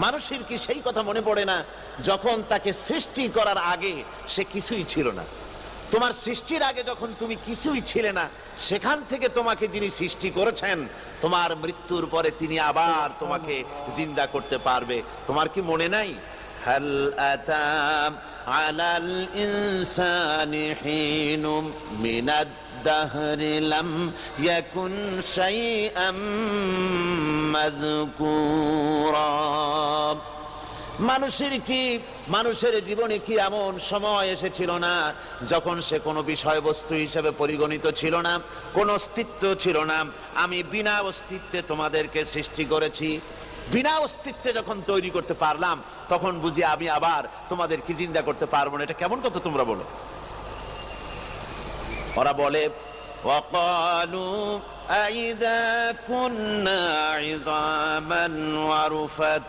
মানুষের কি সেই কথা মনে পড়ে না যখন তাকে সৃষ্টি করার আগে সে কিছুই ছিল না? তোমার সৃষ্টির আগে যখন তুমি কিছুই ছিলে না, সেখান থেকে তোমাকে যিনি সৃষ্টি করেছেন, তোমার মৃত্যুর পরে তিনি আবার তোমাকে জিন্দা করতে পারবে। তোমার কি মনে নাই? হাল আতা আলাল ইনসানি হিনুম মিনাদ দাহরি লাম ইয়াকুন শাইআম মাযকুরা। মানুষের জীবনে কি এমন সময় এসেছিল না যখন সে কোনো বিষয়বস্তু হিসেবে পরিগণিত ছিল না, কোনো অস্তিত্ব ছিল না? আমি বিনা অস্তিত্বে তোমাদেরকে সৃষ্টি করেছি। বিনা অস্তিত্বে যখন তৈরি করতে পারলাম, তখন বুঝি আমি আবার তোমাদেরকে জিন্দা করতে পারবো না? এটা কেমন কথা তোমরা বলো? ওরা বলে وقالوا أئذا كنا عظاما ورفاتا